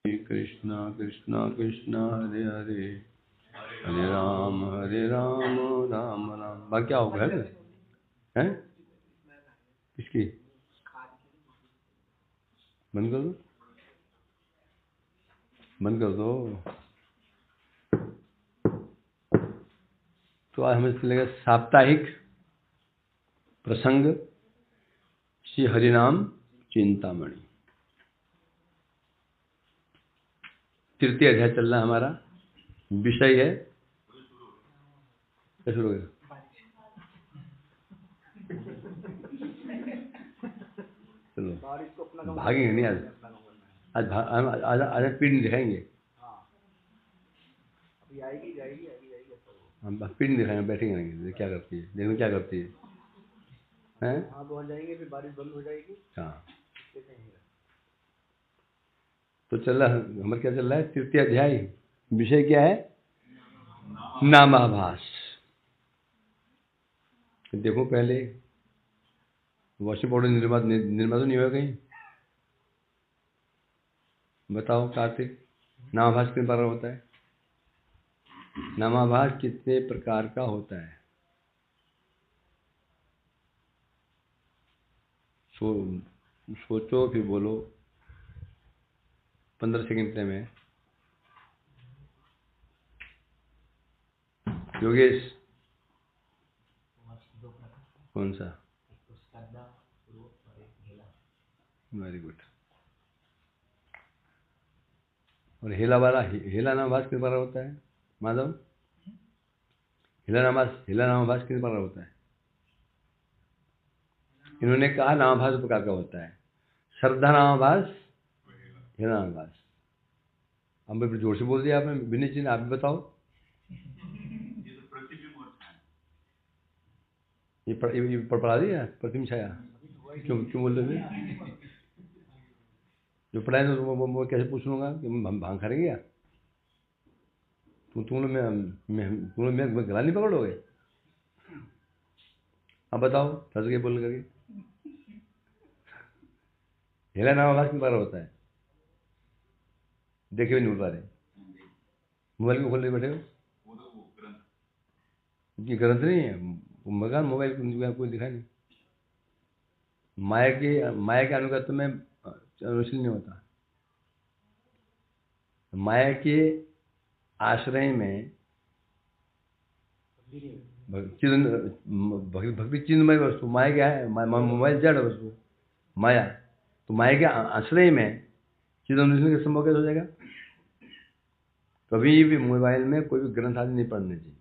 कृष्णा कृष्णा कृष्णा हरे हरे हरे राम राम राम। बाकी क्या होगा है किसकी बंद कर दो बंद कर दो। तो आज हमें चलेगा साप्ताहिक प्रसंग श्री हरिनाम चिंतामणि। तृतीय अध्याय चल रहा है हमारा। विषय है शुरू हो गया। चलो भागेंगे नहीं आज आज पीठ नहीं दिखाएंगे। हम पीठ नहीं दिखाएंगे, बैठेंगे नहीं। क्या करती है देखो क्या करती है हैं? पहुंच जाएंगे फिर बारिश बंद हो जाएगी। हाँ तो चल रहा हमारा क्या चल रहा है तृतीय अध्याय। विषय क्या है नामाभास। देखो पहले वॉशिंग पाउडर निर्मा तो नहीं हुआ कहीं। बताओ कार्तिक नामाभास कितने प्रकार होता है? नामाभास कितने प्रकार का होता है? सोचो फिर बोलो। 15 सेकंड में। योगेश कौन सा? Very good. और हेला वाला हेला नामाभास कितने प्रकार होता है माधव? हेला नामाभास कितने प्रकार होता है? इन्होंने कहा नामाभास प्रकार का होता है। श्रद्धा नामाभास, हेला नामाभास। अब जोर से बोल दिया आपने। विनीत जी ने आप भी बताओ। ये पढ़ा दिया प्रतिम छाया। क्यों बोल रहे थे? जो पढ़ाए तो वो कैसे पूछ लूंगा कि हम भांग खा रहे क्या? तुम लोग मैं गला नहीं पकड़ोगे? अब बताओ फंस के बोल करके। हेला नामाभास किस बार होता है? देखे भी नहीं बोल पा रहे। मोबाइल को खोल के बैठे हो। ये ग्रंथ नहीं है मकान। मोबाइल कोई दिखा नहीं। माया के अनुगत में अनुशील नहीं होता। माया के आश्रय में भक्ति चिन्हमय वस्तु। माया क्या है? मोबाइल जड़ वस्तु माया। तो माया के आश्रय में चिदनुशील का संभव कैसे हो जाएगा? कभी भी मोबाइल में कोई भी ग्रंथ आदि नहीं पढ़ने चाहिए।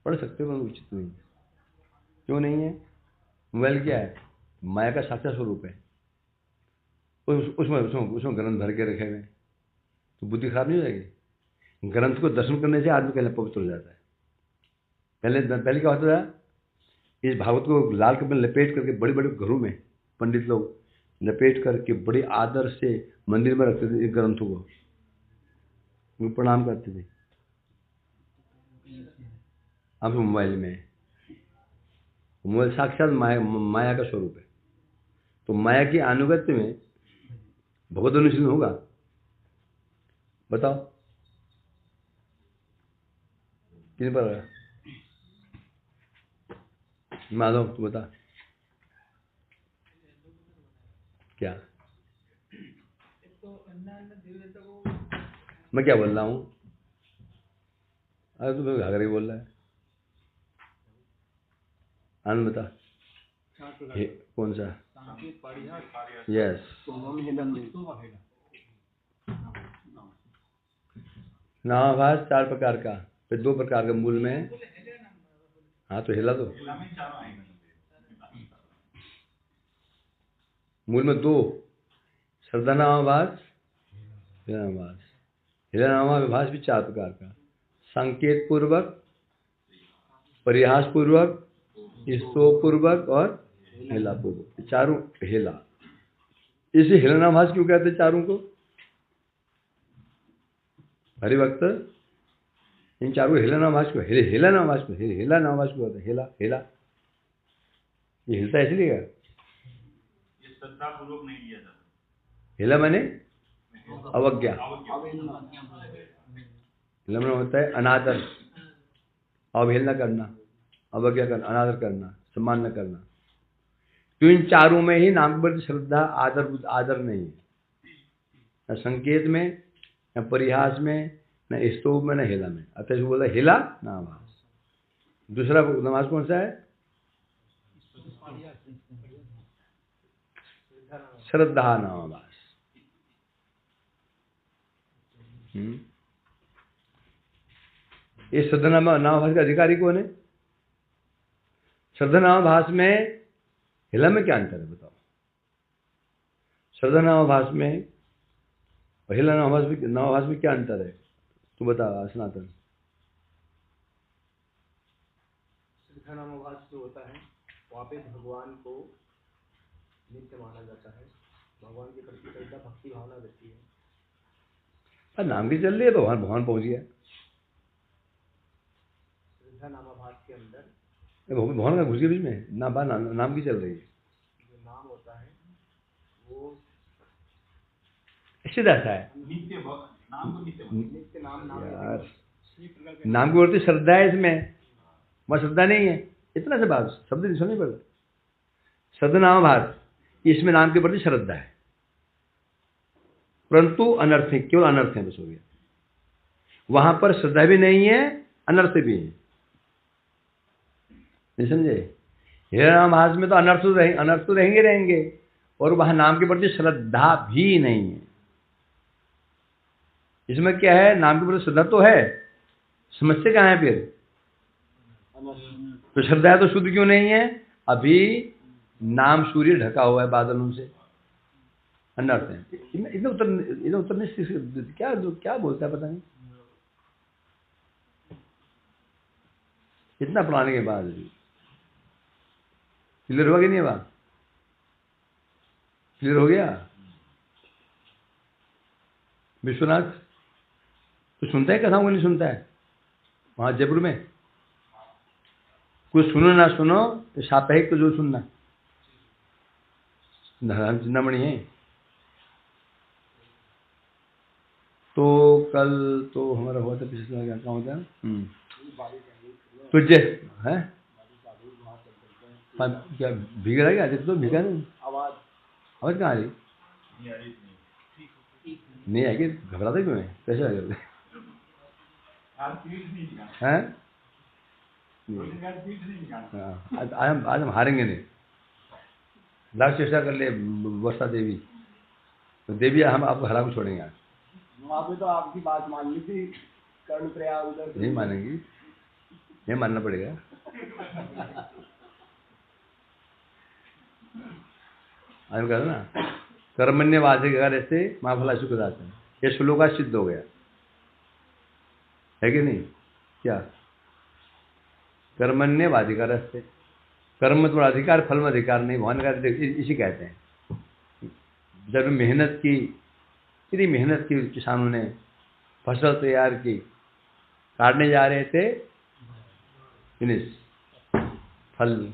पढ़ सकते हो उचित नहीं। क्यों नहीं है? मोबाइल क्या है? माया का साक्षात स्वरूप है। उसमें ग्रंथ भर के रखे हुए तो बुद्धि खराब नहीं हो जाएगी? ग्रंथ को दर्शन करने से आदमी पहले पवित्र हो जाता है। पहले क्या होता था? इस भागवत को लाल कपड़े में लपेट करके बड़े बड़े घरों में पंडित लोग लपेट करके बड़ी आदर से मंदिर में रखते थे। इस ग्रंथों को प्रणाम करते थे। अब मोबाइल में मोबाइल साक्षात माया का स्वरूप है। तो माया के अनुगत्य में भगवत अनुशीलन होगा? बताओ किन पर? माधव तू बता क्या? मैं क्या बोल रहा हूँ? अरे तू घाघरे बोल रहा है। आनंद बता कौन सा? यस नामाभास 4 प्रकार का। फिर 2 प्रकार का मूल में। हाँ तो हिला दो। मूल में 2 श्रद्धा नामाभास, हिला नामाभास। हिला नामाभास भी 4 प्रकार का। संकेत पूर्वक, परिहास पूर्वक, स्तोप पूर्वक और हेला पूर्वक। चारों हेला। इसे हिला नामाभास क्यों कहते हैं चारों को? हरिभक्त इन चारों हिला नामाभास को हेला नामाभास को हेला नामाभास को होता है। हेला हेला ये हिलता है इसलिए। ये श्रद्धापूर्वक नहीं लिया जाता। हिला माने अवज्ञा, हिला माने होता है अनादर, अवहेलना करना, अवज्ञा करना, अनादर करना, सम्मान न करना। तो इन चारों में ही नाम के प्रति श्रद्धा, आदर आदर नहीं है, न संकेत में, न परिहास में, न स्तोभ में, न हिला में। अतः बोला हिला नामाभास। दूसरा नमाज कौन सा है? श्रद्धा नामाभास। ये श्रद्धा नामाभास का अधिकारी कौन है? श्रद्धा नामाभास में हिला में क्या अंतर है बताओ? श्रद्धा नामाभास में और हिला नामाभास में क्या अंतर है? तू बता सनातन। श्रद्धा नामाभास जो होता है वहाँ पे भगवान को नित्य माना जाता है, भगवान के प्रति श्रद्धा भक्ति भावना रहती है। नाम की चल रही है तो भगवान पहुंच गया। श्रद्धा नामाभास के अंदर भगवान का घुस के बीच में नाम की चल रही है। जो नाम होता है वो सीधा सा है। नित्य नाम यार, नाम की बोलते श्रद्धा है इसमें, वहाँ श्रद्धा नहीं है। इतना से बात शब्द नहीं सुननी पड़ता। श्रद्धा नामाभास, इसमें नाम के प्रति श्रद्धा है, परंतु अनर्थ है, केवल अनर्थ है, बस हो गया। वहां पर श्रद्धा भी नहीं है, अनर्थ भी है। नहीं समझे? हिला नामाभास में तो अनर्थ तो रहेंगे, और वहां नाम के प्रति श्रद्धा भी नहीं है। इसमें क्या है? नाम के प्रति श्रद्धा तो है, समस्या कहाँ है फिर? तो श्रद्धा है तो शुद्ध क्यों नहीं है? अभी नाम सूर्य ढका हुआ है बादलों से, अनर्थ है। इतना उत्तर नहीं, क्या बोलता है पता नहीं। इतना पढ़ाने के बाद भी क्लियर हुआ कि नहीं? बात क्लियर हो गया? विश्वनाथ तो सुनता है कथाओं को? नहीं सुनता है? वहां जयपुर में कुछ सुनो ना सुनो तो साप्ताहिक को जो सुनना, नारायण चिंतामणि है। तो कल तो हमारा हुआ था, पिछले क्या होता है तुझे है क्या भीग रहा है? तो भीगा नहीं, आवाज कहाँ आ रही? नहीं आएगी, घबराते क्यों है? कैसे आ जाते हैं? आज हम हारेंगे नहीं। लाख चेष्टा कर ले वर्षा देवी, तो देवी हम आपको हरा को छोड़ेंगे। आज वहाँ पे तो आपकी बात मान ली थी, कर्ण प्रयाग उधर नहीं मानेंगी, नहीं मानना पड़ेगा। आज कहा ना कर्मण्यवाधिकार ऐसे महाफला सुखदाता, ये श्लोक आज सिद्ध हो गया है कि नहीं? क्या कर्मण्यवाधिकार ऐसे, कर्म में थोड़ा अधिकार, फल में अधिकार नहीं। भगवान का इसी कहते हैं। जब मेहनत की, इतनी मेहनत की, किसानों ने फसल तैयार की, काटने जा रहे थे, फिनिश फल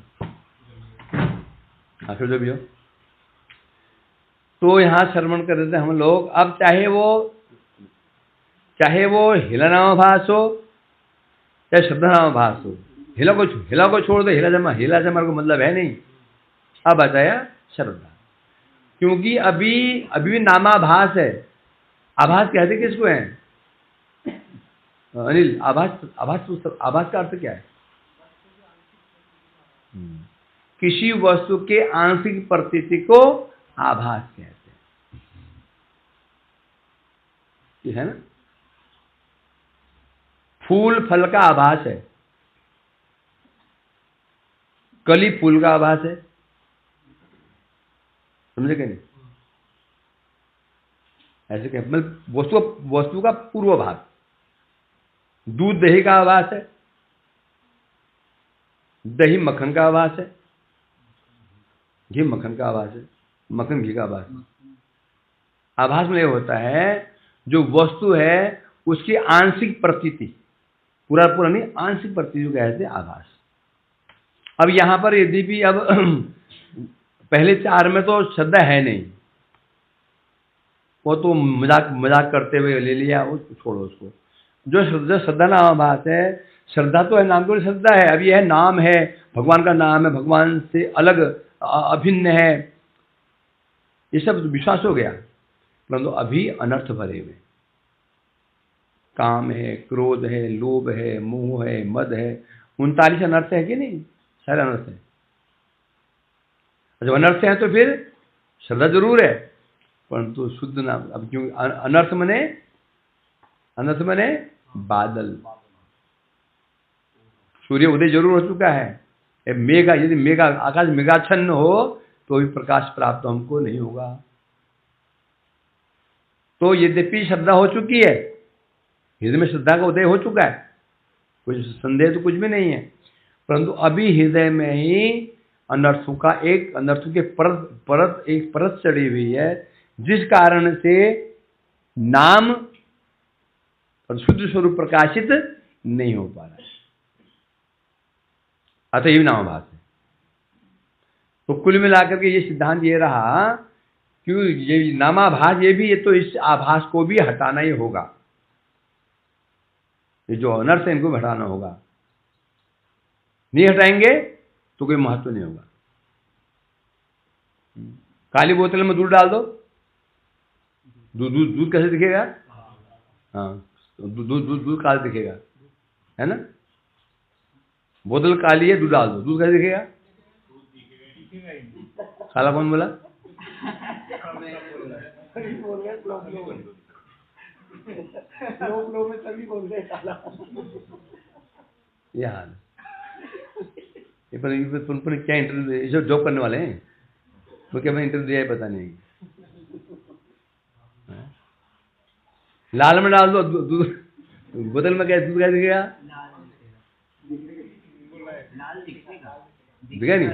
आखिर जो भी हो। तो यहाँ श्रवण कर रहे थे हम लोग। अब चाहे वो हिला नामाभास हो चाहे श्रद्धा नामाभास हो, हिला को छोड़ दो। हिला जमा को मतलब है नहीं। अब बताया श्रद्धा, क्योंकि अभी भी नामाभास है। आभास कहते किसको है अनिल? आभास का अर्थ क्या है? किसी वस्तु के आंशिक प्रतीति को आभास कहते हैं, ये है ना। फूल फल का आभास है, कली फूल का आभास है, समझे क्या नहीं? ऐसे क्या मतलब वस्तु का पूर्वाभास। दूध दही का आभास है, दही मक्खन का आभास है, घी मक्खन का आभास है, मक्खन घी का आभास है। आभास में यह होता है जो वस्तु है उसकी आंशिक प्रतीति, पूरा नहीं, आंशिक प्रतीति कहते हैं आभास। अब यहां पर यदि, अब पहले 4 में तो श्रद्धा है नहीं, वो तो मजाक मजाक करते हुए ले लिया, उसको छोड़ो उसको। जो श्रद्धा नामाभास है, श्रद्धा तो है, नाम तो श्रद्धा है। अब यह नाम है, भगवान का नाम है, भगवान से अलग अभिन्न है, ये सब विश्वास हो गया। परंतु अभी अनर्थ भरे हुए, काम है, क्रोध है, लोभ है, मोह है, मद है, 39 अनर्थ है कि नहीं? सारे अनर्थ है। जब अनर्थ है तो फिर श्रद्धा जरूर है, परंतु शुद्ध नाम। अब क्यों अनर्थ मने बादल। सूर्य उदय जरूर हो चुका है, मेघा, यदि मेघा आकाश मेघाच्छन्न हो तो भी प्रकाश प्राप्त हमको नहीं होगा। तो यद्यपि श्रद्धा हो चुकी है, हृदय में श्रद्धा का उदय हो चुका है, कुछ संदेह तो कुछ भी नहीं है, परंतु अभी हृदय में ही अनर्थों के परत चढ़ी हुई है, जिस कारण से नाम और शुद्ध स्वरूप प्रकाशित नहीं हो पा रहा है। अतः ये नामाभास है। तो कुल मिलाकर के ये सिद्धांत ये रहा कि ये नामाभास, ये तो इस आभास को भी हटाना ही होगा। ये जो अनर्थ है इनको भी हटाना होगा। नहीं हटाएंगे तो कोई महत्व नहीं होगा। काली बोतल में दूध डाल दो, दूध कैसे दिखेगा? हाँ, दूध काला दिखेगा, है ना? बोतल काली है, दूध डाल दो, दूध कैसे दिखेगा? काला कौन बोला? ये हाल, ये पर क्या इंटरव्यू, जो जॉब करने वाले हैं तो क्या मैंने इंटरव्यू दिया है पता नहीं। लाल में डाल दो दूध, बोतल में क्या दूध क्या दिखेगा? दिखेगा नहीं?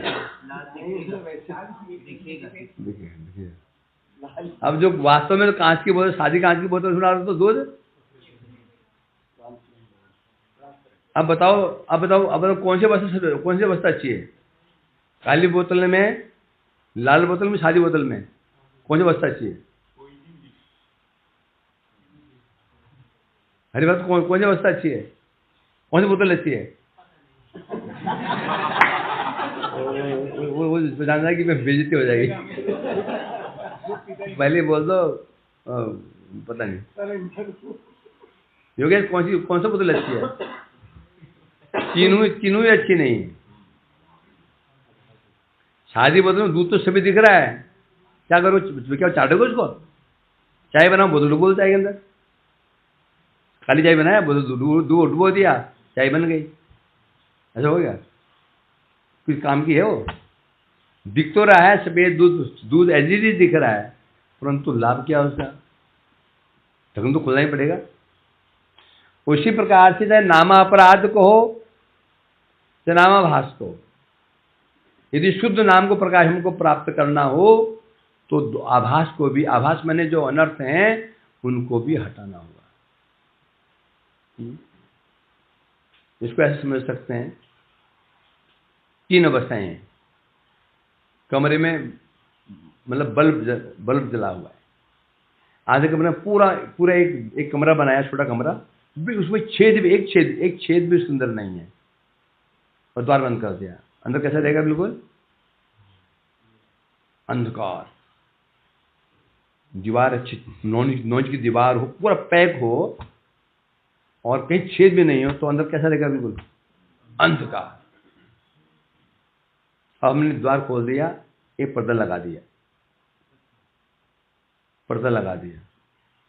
दिखेगा। अब जो वास्तव में तो कांच की बोतल, सादी कांच की बोतल में डाल दो तो दूध। अब बताओ कौन सी वस्तु अच्छी है? काली बोतल में, लाल बोतल में, सादी बोतल में कौन सी वस्तु अच्छी है? हरी बात, कौन सी वस्तु अच्छी है? कौन सी बोतल अच्छी है? वो जानना है कि मैं बेइज्जती हो जाएगी। पहले बोल दो पता नहीं। योगेश कौन सा बोतल अच्छी है? तीनों ही अच्छी नहीं है। शादी बोतल में दूध तो सभी दिख रहा है, क्या करो? क्या चाटोगे उसको? चाय बनाओ, बोतल डुबो चाय के अंदर। खाली चाय बनाया, बोतल दूध डुबो दिया, चाय बन गई। ऐसा हो गया? कुछ काम की है वो? दिख तो रहा है सफेद दूध एलईडी दिख रहा है, परंतु लाभ क्या उसका? ढक्कन तो खुलना ही पड़ेगा। उसी प्रकार से चाहे नामापराध को हो चाहे नामाभास को, यदि शुद्ध नाम को प्रकाश हमको प्राप्त करना हो तो आभास को भी, आभास माने जो अनर्थ हैं उनको भी हटाना होगा। इसको ऐसे समझ सकते हैं, 3 अवस्थाएं हैं। कमरे में मतलब बल्ब जला हुआ है, आधे कमरे में पूरा एक कमरा बनाया, छोटा कमरा, उसमें एक छेद भी सुंदर नहीं है, और द्वार बंद कर दिया। अंदर कैसा रहेगा? बिल्कुल अंधकार। दीवार अच्छी नॉन की दीवार हो, पूरा पैक हो और कहीं छेद भी नहीं हो तो अंदर कैसा रहेगा? बिल्कुल अंधकार। अब हमने द्वार खोल दिया, एक पर्दा लगा दिया,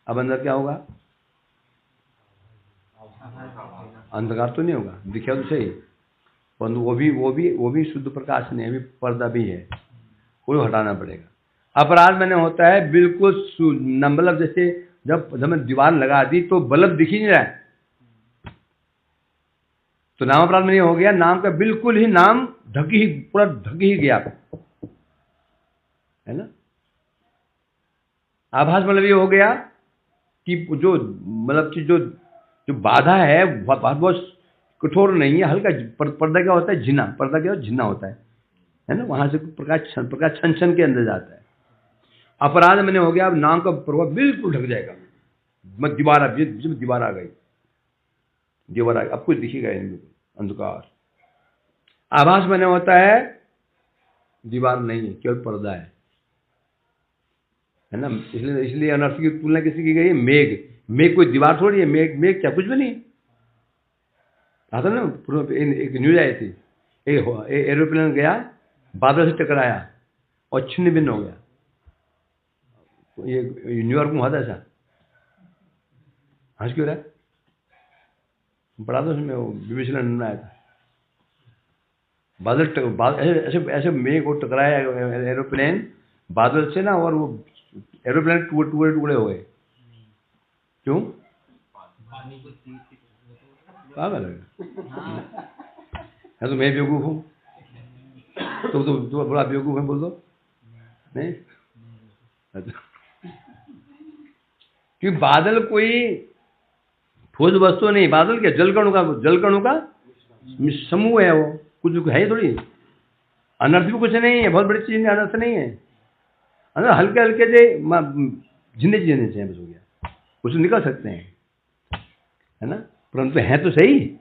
अब अंदर क्या होगा? अंधकार तो नहीं होगा, दिखा तो सही, परंतु वो भी शुद्ध प्रकाश नहीं है, अभी पर्दा भी है, वो हटाना पड़ेगा। अपराध मैंने होता है बिल्कुल मतलब जैसे जब मैंने दीवार लगा दी तो बल्ब दिख ही नहीं रहा है, तो नाम अपराध में नहीं हो गया। नाम का बिल्कुल ही नाम पूरा ढक ही गया, है ना? आभास मतलब ये हो गया कि जो मतलब कि जो बाधा है बहुत कठोर नहीं है, हल्का। पर्दा क्या होता है? झिना। पर्दा क्या होता है? झिना होता है ना? वहां से प्रकाश छन के अंदर जाता है। अपराध मैंने हो गया, अब नाम का प्रभाव बिल्कुल ढक जाएगा। दीवार दीवार आ गई, दीवार आ गई, अब कुछ दिखेगा ही नहीं, अंधकार। आभास मैंने होता है दीवार नहीं है, केवल पर्दा है ना। इसलिए अनर्थ की तुलना किसी की गई है मेघ। मेघ कोई दीवार थोड़ी है, मेघ मेघ क्या कुछ भी नहीं। आता ना, एक न्यूज आई थी, एरोप्लेन गया, बादल से टकराया और छिन्न भिन्न हो गया। ये न्यूयॉर्क में हुआ था ऐसा। हंस क्यों रहा है? बड़ा तो उसमें BBC लंदन में आया था। ऐसे ऐसे मेघ को टकराया एरोप्लेन बादल से ना, और वो एरोप्लेन टुकड़े टुकड़े हो गए। क्यों? पागल है। तो मैं बेवकूफ हूँ, तो बड़ा बेवकूफ है बोल दो। नहीं, अच्छा, क्योंकि बादल कोई ठोस वस्तु नहीं। बादल क्या, जलकणों का समूह है। वो कुछ है थोड़ी, अनर्थ भी कुछ नहीं है, बहुत बड़ी चीज अनर्थ नहीं है। अनर्थ हल्के हल्के से जिंदे चाहिए, बस हो गया, कुछ निकल सकते हैं, है ना। परंतु है तो सही।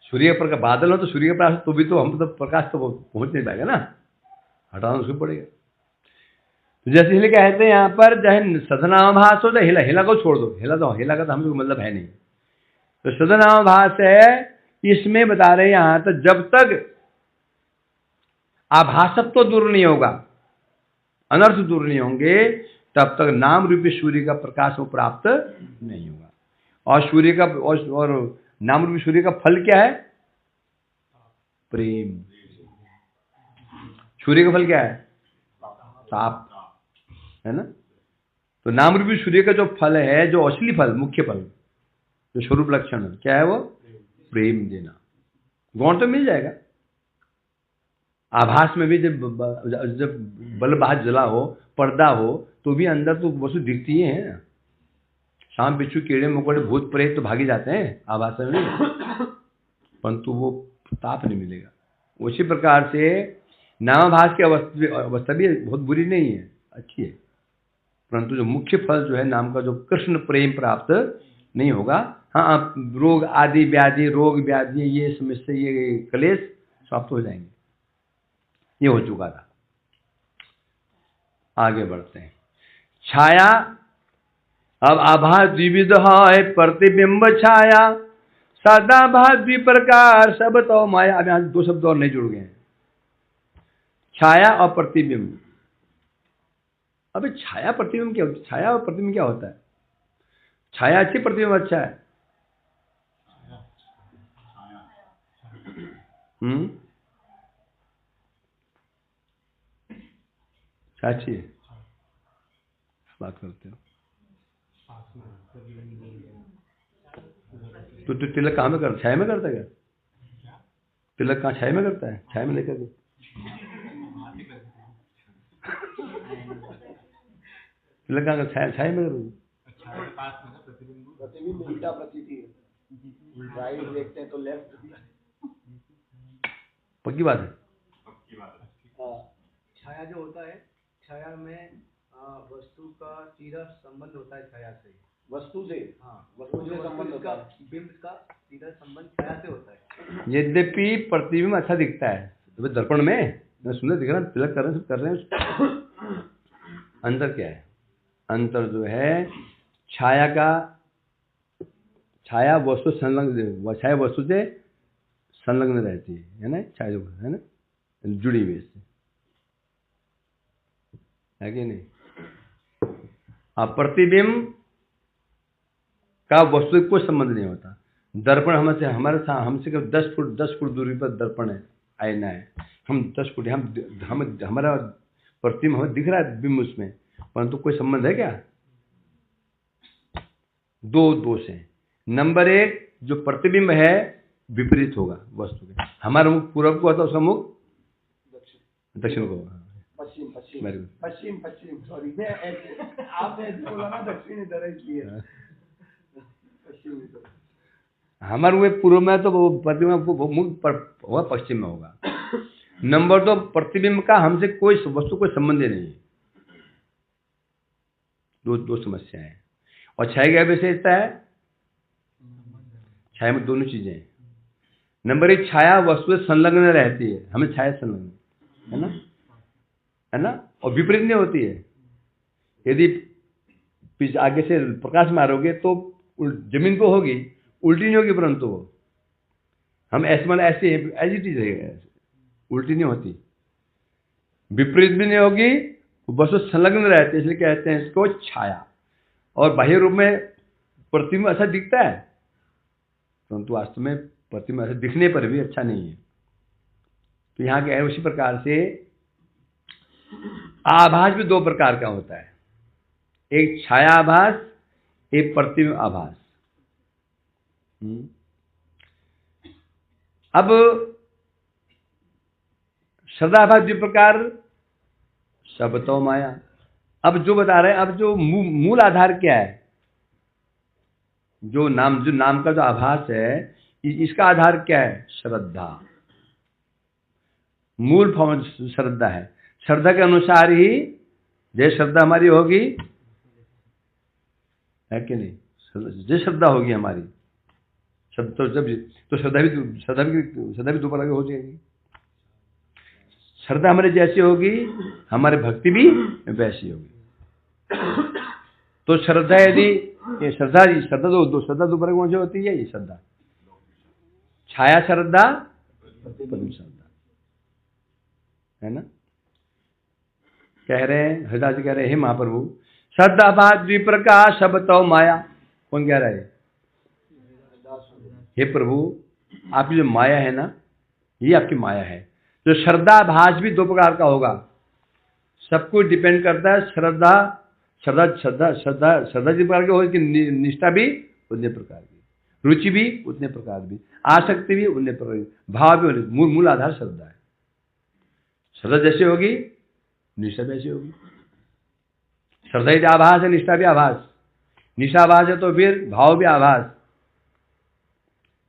सूर्य पर का बादल हो तो सूर्य के पास तो भी तो हम तो प्रकाश तो पहुंच नहीं पाएगा ना, हटाना उसको पड़ेगा। तो जैसे इसलिए कहते हैं यहाँ पर, चाहे सदनाभास हो, चाहे हेला को छोड़ दो। हेला का तो हमें मतलब है नहीं। तो सदनाभास है, इसमें बता रहे यहां तक जब तक आभासत्व तो दूर नहीं होगा, अनर्थ दूर नहीं होंगे, तब तक नाम रूपी सूर्य का प्रकाश को प्राप्त नहीं होगा। और सूर्य का और नाम रूपी सूर्य का फल क्या है? प्रेम। सूर्य का फल क्या है? ताप, है ना। तो नाम रूपी सूर्य का जो फल है, जो असली फल, मुख्य फल, जो स्वरूप लक्षण है, क्या है वो? प्रेम देना। गौण तो मिल जाएगा। आभास में भी जब बल्ब जला हो, पर्दा हो, तो भी अंदर तो वस्तु दिखती है। सांप बिच्छू कीड़े मकोड़े भूत प्रेत तो भागी जाते हैं आभास में, परंतु वो ताप नहीं मिलेगा। उसी प्रकार से नामाभास की अवस्था भी बहुत बुरी नहीं है, अच्छी है। परंतु जो मुख्य फल जो है नाम का, जो कृष्ण प्रेम प्राप्त नहीं होगा। हाँ, रोग आदि व्याधि, रोग व्याधि, ये समस्या, ये क्लेश समाप्त हो जाएंगे। ये हो चुका था। आगे बढ़ते हैं। छाया। अब आभास द्विविध है, प्रतिबिंब छाया, सदाभास द्विप्रकार, सब तो माया। अब यहां दो शब्द और नहीं जुड़ गए हैं, छाया और प्रतिबिंब। अबे छाया प्रतिबिंब क्या होता है? छाया और प्रतिबिंब क्या होता है? छाया अच्छी, प्रतिबिंब अच्छा है। अच्छी है, बात करते हो तो तिलक कहाँ में करता? छाया में करता है क्या? तिलक कहाँ छाया में करता है? छाया में लेकर के तिलक कहाँ कर? छाया में करोगे? प्रतिबिंब उल्टा प्रतीति है, राइट देखते हैं तो लेफ्ट। पक्की बात है। छाया जो होता है, छाया में वस्तु का सीधा संबंध होता है छाया से, वस्तु से। हाँ, वस्तु से संबंध होता है, बिंब का सीधा संबंध छाया से होता है। यद्यपि प्रतिबिंब अच्छा दिखता है, तो दर्पण में सुंदर दिख रहा है, तिलक कर रहे हैं। अंतर क्या है? अंतर जो है छाया का, छाया वस्तु संलग्न, छाया वस्तु से संलग्न रहती है ना, छाया जो है ना, जुड़ी हुई इससे, है कि नहीं। अब प्रतिबिंब का वस्तु कोई संबंध नहीं होता। दर्पण हमसे 10 फुट दूरी पर दर्पण है, आईना है। हम 10 फुट, हमारा प्रतिबिंब हमें दिख रहा है बिंब उसमें, परंतु कोई संबंध है क्या? दो दोष हैं। नंबर 1, जो प्रतिबिंब है विपरीत होगा वस्तु के। हमारा मुख पूर्व को होता है, उसका मुख दक्षिण को। पश्चिम सॉरी, आपने बोला ना दक्षिण इधर है, इसलिए पश्चिम। हमारे हुए पूर्व में तो वो प्रतिबिंब मुख होगा, पश्चिम में होगा। नंबर 2, प्रतिबिंब का हमसे कोई वस्तु कोई संबंध ही नहीं है। दो समस्याएं हैं। और छाया क्या विशेषता है? छाया में दोनों चीजें हैं। नंबर एक, छाया वस्तु से संलग्न रहती है, हमें छाया संलग्न है ना, है ना, और विपरीत नहीं होती है। यदि आगे से प्रकाश मारोगे तो जमीन को होगी, उल्टी नहीं होगी, परंतु हम ऐसी ऐसी चीज है, उल्टी नहीं होती, विपरीत भी नहीं होगी, वस्तु संलग्न रहती है, इसलिए कहते हैं इसको छाया। और बाह्य रूप में प्रतिबिंब ऐसा दिखता है, परंतु वास्तव में प्रतिबिंब ऐसा दिखने पर भी अच्छा नहीं है। तो यहाँ क्या है, उसी प्रकार से आभास भी दो प्रकार का होता है, एक छाया आभास, एक प्रतिबिंब आभास। अब श्रद्धाभास द्वि प्रकार, शब्दो माया। अब जो बता रहे हैं, अब जो मूल आधार क्या है, जो नाम का जो आभास है, इसका आधार क्या है? श्रद्धा। मूल फॉर्म श्रद्धा है। श्रद्धा के अनुसार ही जैसे श्रद्धा हमारी होगी, है कि नहीं, जैसे श्रद्धा होगी हमारी, तो श्रद्धा भी दो प्रकार की हो जाएगी। श्रद्धा हमारी जैसी होगी, हमारी भक्ति भी वैसी होगी। तो श्रद्धा यदि श्रद्धा दो प्रकार कौन सी होती है? ये श्रद्धा, छाया श्रद्धा, प्रतिबिंब श्रद्धा, है ना। कह रहे हैं हरिदास जी, कह रहे हैं हे महाप्रभु, श्रद्धा भाव द्विप्रकाश शब्दो माया। कौन कह रहा है? हे प्रभु, आपकी जो माया है ना, ये आपकी माया है। तो श्रद्धा भास भी दो प्रकार का होगा, सब कुछ डिपेंड करता है। श्रद्धा जिस प्रकार की होगी, निष्ठा भी उतने प्रकार की, रुचि भी उतने प्रकार की, आसक्ति भी उतने प्रकार की, भाव भी उतने। मूल आधार श्रद्धा है। श्रद्धा जैसी होगी, निष्ठा भी ऐसी होगी। श्रद्धा यदि आभास है, निष्ठा भी आभास, निष्ठा आभास है तो फिर भाव भी आभास।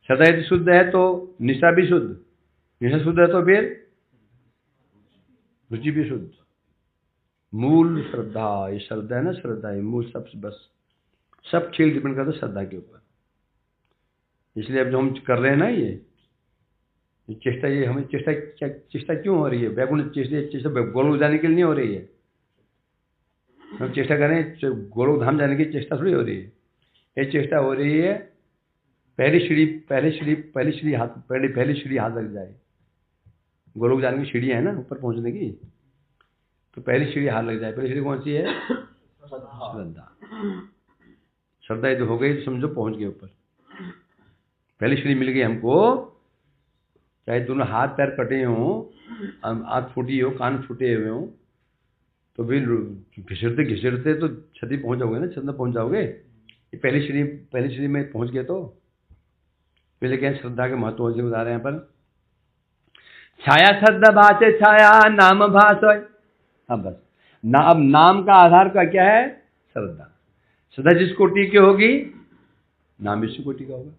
श्रद्धा यदि शुद्ध है तो निष्ठा भी शुद्ध, निष्ठा शुद्ध है तो फिर रुचि भी शुद्ध। मूल श्रद्धा, ये श्रद्धा है ना, श्रद्धा है मूल। सब खेल डिपेंड करता है श्रद्धा के ऊपर। इसलिए अब जो हम कर रहे हैं ना, ये चेष्टा, ये हमें चेष्टा क्यों हो रही है? वैकुंठ चेष्टा गोलोक जाने के लिए नहीं हो रही है। हम चेष्टा करें गोलोक धाम जाने की चेष्टा थोड़ी हो रही है। ये चेष्टा हो रही है पहली सीढ़ी हाथ लग जाए। गोलोक जाने की सीढ़ी है ना, ऊपर पहुंचने की, तो पहली सीढ़ी हाथ लग जाए। पहली सीढ़ी कौन सी है? श्रद्धा। श्रद्धा यदि हो गई तो समझो पहुंच गए ऊपर, पहली सीढ़ी मिल गई हमको। चाहे दोनों हाथ पैर कटे हों, आँख फूटी हो, कान फूटे हुए हों, तो भी घिसड़ते तो छठी पहुंच जाओगे ना, छत में पहुंच जाओगे। ये पहली सीढ़ी में पहुंच गए। तो पहले क्या श्रद्धा के महत्व से बता रहे हैं। पर छाया श्रद्धा भाषे छाया नाम भाष। अब बस अब नाम का आधार का क्या है? श्रद्धा। श्रद्धा जिस कोटि की होगी, नाम विश्व कोटि का होगा,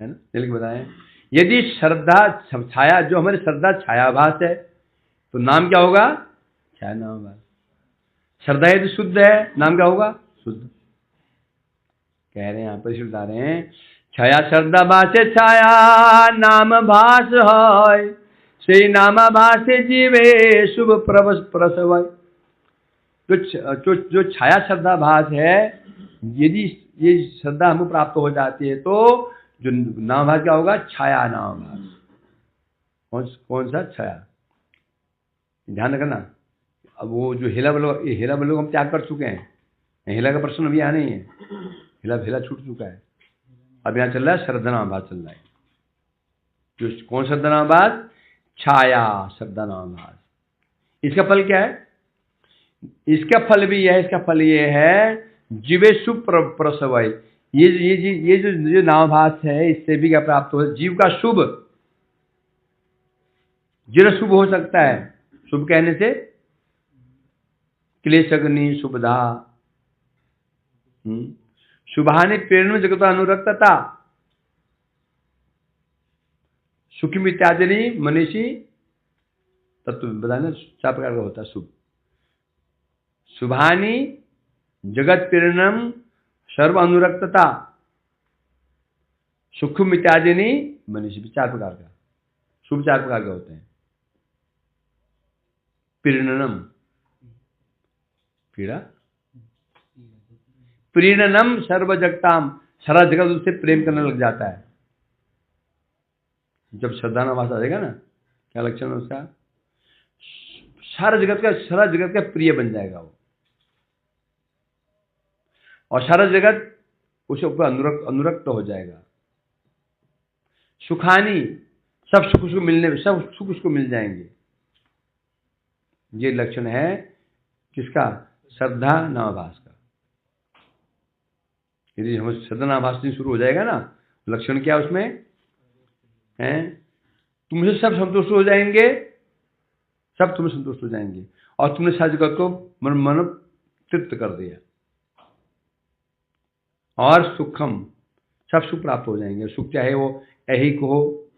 है ना। जल्दी बताएं, यदि श्रद्धा छाया, जो हमारी श्रद्धा छायाभास है, तो नाम क्या होगा? छाया नामभास। श्रद्धा यदि शुद्ध है, नाम क्या होगा? शुद्ध। कह रहे हैं यहाँ पर बता रहे हैं, छाया श्रद्धा भाषे छाया नाम भाष है, से नामाभास जीवे शुभ प्रसव। जो छाया श्रद्धा भास है, यदि ये श्रद्धा हमको प्राप्त हो जाती है तो जो नामभास क्या होगा? छाया नामभास। कौन सा? छाया। ध्यान रखना। अब वो जो हेला बलो हम त्याग कर चुके हैं, हेला का प्रश्न अभी यहाँ नहीं है। हेला छूट चुका है। अब यहाँ चल रहा है श्रद्धा नामभास चल रहा है। जो कौन श्रद्धा नामभास? छाया श्रद्धा नामभास। इसका फल क्या है? इसका फल भी यह है, इसका फल ये है, जीवे शुभ प्रसव। ये जो नामभास है, इससे भी क्या प्राप्त हो? जीव का शुभ। जीव शुभ हो सकता है। शुभ कहने से क्लेश अग्नि शुभधा, शुभानि प्रेरण जगत अनुरक्तता, सुखी इत्यादि मनीषी तत्व बताना 4 प्रकार का होता है शुभ। शुभानि जगत प्रेरणम सर्व अनुरक्तता सुखम इत्यादिनी मनुष्य। 4 प्रकार का शुभ 4 प्रकार के होते हैं। प्रीणनम पीड़ा, प्रीणनम सर्व जगताम, सारा जगत उससे प्रेम करने लग जाता है। जब श्रद्धानाभास आ जाएगा ना, क्या लक्षण है उसका? सारा जगत का प्रिय बन जाएगा वो, और सारा जगत उसके ऊपर अनुरक्त हो जाएगा। सुखानी, सब सुख उसको मिल जाएंगे। ये लक्षण है किसका? श्रद्धा नाभास का। यदि हम श्रद्धा नाभास नहीं शुरू हो जाएगा ना, लक्षण क्या उसमें है? तुमसे सब संतुष्ट हो जाएंगे, सब तुम्हें संतुष्ट हो जाएंगे, और तुमने सारी जगत को मन तृप्त कर दिया। और सुखम, सब सुख प्राप्त हो जाएंगे। सुख चाहे वो ऐहिक हो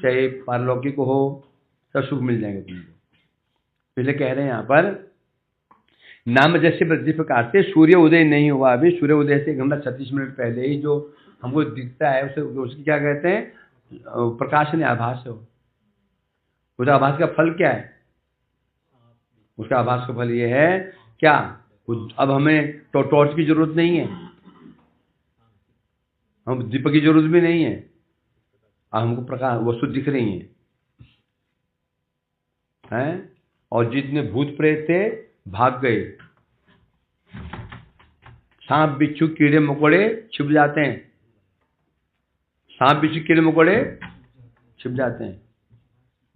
चाहे पारलौकिक हो, सब सुख मिल जाएंगे तुमको। पहले कह रहे हैं यहाँ पर, नाम जैसे वृद्धि प्रकार से सूर्य उदय नहीं हुआ अभी, सूर्य उदय से 1 घंटा 36 मिनट पहले ही जो हमको दिखता है उसकी क्या कहते हैं? प्रकाश नहीं, आभास है। उस आभास का फल क्या है? उसका आभास का फल ये है क्या? अब हमें टॉर्च की जरूरत नहीं है, हम दीपक की जरूरत भी नहीं है, हमको प्रकाश वस्तु दिख रही हैं? और जितने भूत प्रेत थे भाग गए। सांप बिच्छू कीड़े मकोड़े छिप जाते हैं, सांप बिच्छू कीड़े मकोड़े छिप जाते हैं।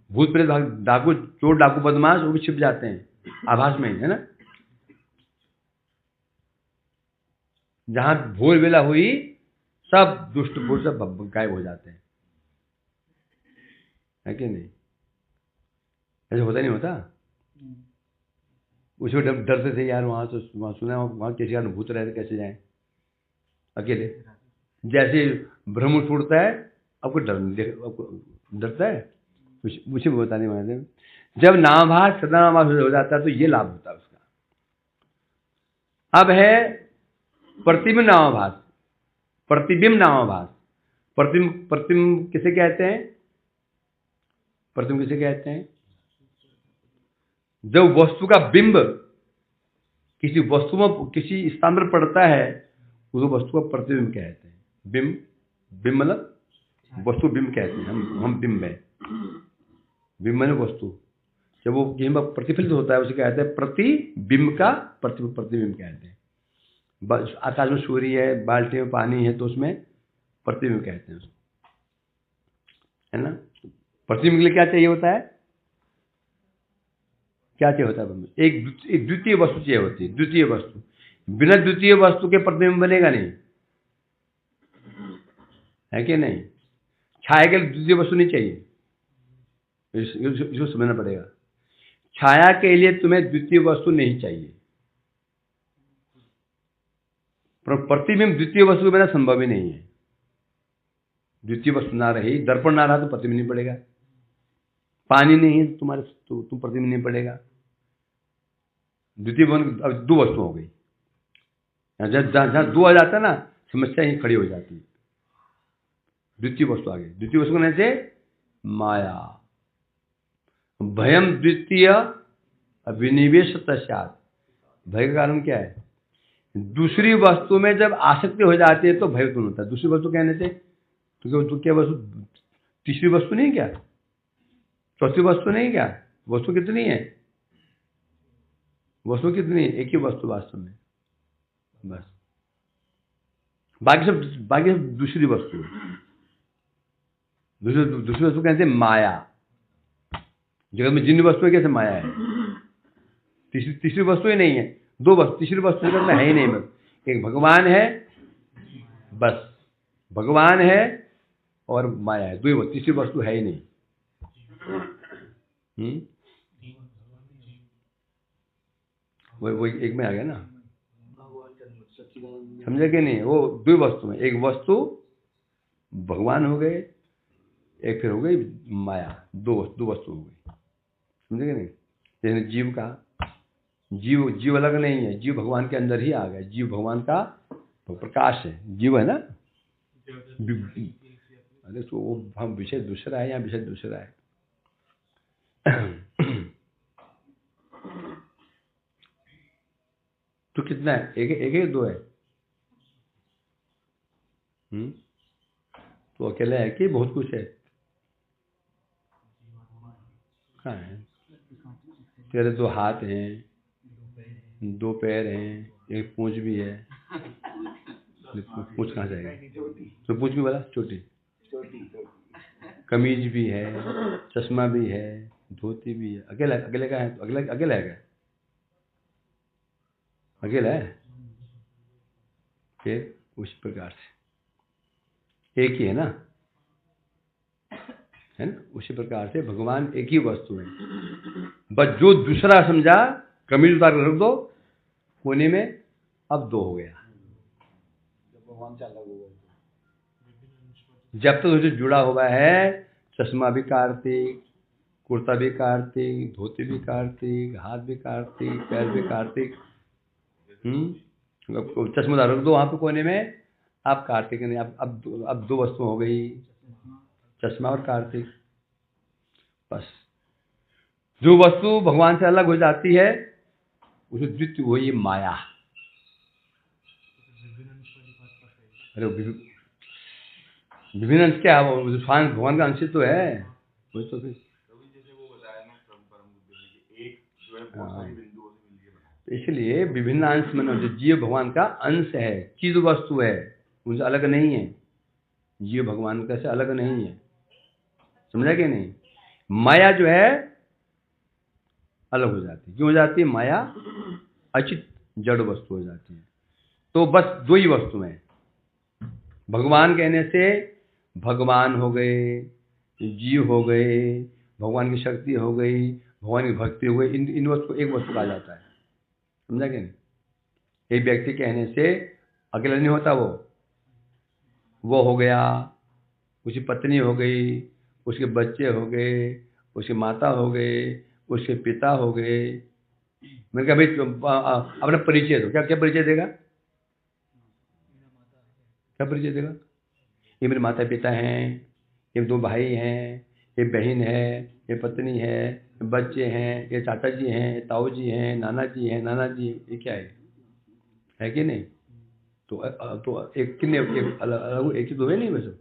भूत प्रेत डाकू, चोर डाकू बदमाश वो भी छिप जाते हैं आभास में, है ना? जहां भोर वेला हुई सब दुष्ट भूत सब गायब हो जाते हैं, है कि नहीं? ऐसे होता नहीं होता? उसको डरते थे यार, वहां सुना वहां किसी का भूत रहते, कैसे जाए अकेले? जैसे भ्रम छूटता है, आपको डरता है? मुझे बता नहीं मानते। जब नाभास सदानाभास हो जाता है तो ये लाभ होता है उसका। अब है प्रतिबिंब नामाभास, प्रतिबिंब नामाभास। प्रतिबिंब किसे कहते हैं? प्रतिबिंब किसे कहते हैं? जब वस्तु का बिंब किसी वस्तु में किसी स्थान पर पड़ता है, उस वस्तु का प्रतिबिंब कहते हैं। बिंब मतलब वस्तु बिंब कहते हैं, हम बिंब है। बिंब है वस्तु, जब वो कहीं पर प्रतिफलित होता है उसे कहते हैं प्रतिबिंब का प्रतिबिंब कहते हैं। आकाश में सूर्य है, बाल्टी में पानी है, तो उसमें प्रतिबिंब कहते हैं उसको, है ना? प्रतिबिंब के लिए क्या चाहिए होता है? क्या चाहिए होता है? एक द्वितीय वस्तु चाहिए होती है। द्वितीय वस्तु, बिना द्वितीय वस्तु के प्रतिबिंब बनेगा नहीं, है कि नहीं? छाया के लिए द्वितीय वस्तु नहीं चाहिए, इसको समझना पड़ेगा। छाया के लिए तुम्हें द्वितीय वस्तु नहीं चाहिए। प्रतिबिंब द्वितीय वस्तु के बिना संभव ही नहीं है। द्वितीय वस्तु ना रही, दर्पण ना रहा तो प्रतिबिंब नहीं पड़ेगा। पानी नहीं है तुम्हारे तो तुम प्रतिबिंब नहीं पड़ेगा। द्वितीय अब 2 वस्तु हो गई। जहां 2 आ जाता है ना, समस्या ही खड़ी हो जाती है। द्वितीय वस्तु आ गई। द्वितीय वस्तु कहने से माया। भयम द्वितीय अभिनिवेश तस्यात्। भय का कारण क्या है? दूसरी वस्तु में जब आसक्ति हो जाती है तो भय उत्पन्न होता है। दूसरी वस्तु कहने से तो क्या वस्तु? तीसरी वस्तु नहीं क्या? चौथी वस्तु नहीं क्या? वस्तु कितनी है? वस्तु कितनी है? एक ही वस्तु वास्तव में, बस। बाकी सब दूसरी वस्तु है। दूसरी वस्तु कहते हैं माया। जगत में जिन वस्तु है कैसे माया है। तीसरी वस्तु ही नहीं है। 2 वस्तु, तीसरी वस्तु जगत में है ही नहीं। बस एक भगवान है, बस भगवान है और माया है, 2 वस्तु, तीसरी वस्तु है ही नहीं। वो एक में आ गया ना, समझे कि नहीं? वो 2 वस्तु में, एक वस्तु भगवान हो गए, एक फिर हो गई माया। 2 वस्तु हो गई, समझे कि नहीं? जैसे जीव का जीव अलग नहीं है, जीव भगवान के अंदर ही आ गया, जीव भगवान का प्रकाश है, जीव है ना। अरे तो वो हम विषय दूसरा है, यहाँ विषय दूसरा है। तो कितना है, एक है दो है? तो अकेला है कि बहुत कुछ है? कहाँ है? तेरे दो हाथ हैं, दो पैर हैं, एक पूंछ भी है। पूंछ कहाँ जाएगा? तो पूंछ भी वाला छोटी, कमीज भी है, चश्मा भी है, धोती भी है। अकेले का है तो अकेला है क्या? अकेला है। फिर उस प्रकार से एक ही है ना, है ना। उसी प्रकार से भगवान एक ही वस्तु है, बस जो दूसरा समझा कमीज उतार कर रख दो कोने में, अब दो हो गया। भगवान से अलग हो गया। जब तक उससे जुड़ा हुआ है, चश्मा भी कार्तिक, कुर्ता भी कार्तिक, धोती भी कार्तिक, हाथ भी कार्तिक, पैर भी कार्तिक। चश्मा उतार रख दो वहां पे कोने में, आप कार्तिक नहीं, अब दो वस्तु हो गई, चश्मा और कार्तिक। बस जो वस्तु भगवान से अलग हो जाती है उसे द्वितीय वो ये माया। अरे विभिन्न अंश क्या है? वो भगवान का अंश तो है वो। तो फिर इसलिए विभिन्न अंश मानो जो जीव भगवान का अंश है, चीज वस्तु है, उनसे अलग नहीं है। जीव भगवान का से अलग नहीं है, समझा कि नहीं। माया जो है अलग हो जाती है। क्यों हो जाती है? माया अचित जड़ वस्तु हो जाती है। तो बस दो ही वस्तु हैं। भगवान कहने से भगवान हो गए, जीव हो गए, भगवान की शक्ति हो गई, भगवान की भक्ति हो गई, इन वस्तु एक वस्तु कहा जाता है, समझा कि नहीं। एक व्यक्ति कहने से अकेला नहीं होता, वो हो गया, उसकी पत्नी हो गई, उसके बच्चे हो गए, उसकी माता हो गए, उसके पिता हो गए। मैंने कहा भाई अपना परिचय दो। क्या परिचय देगा? क्या परिचय देगा? ये मेरे माता पिता हैं, ये दो भाई हैं, ये बहन है, ये पत्नी है, ये बच्चे हैं, ये चाचा जी हैं, ये ताऊ जी हैं, नाना जी हैं, नाना जी। ये क्या है कि नहीं? तो एक कितने अलग एक ही तो है नहीं वैसे।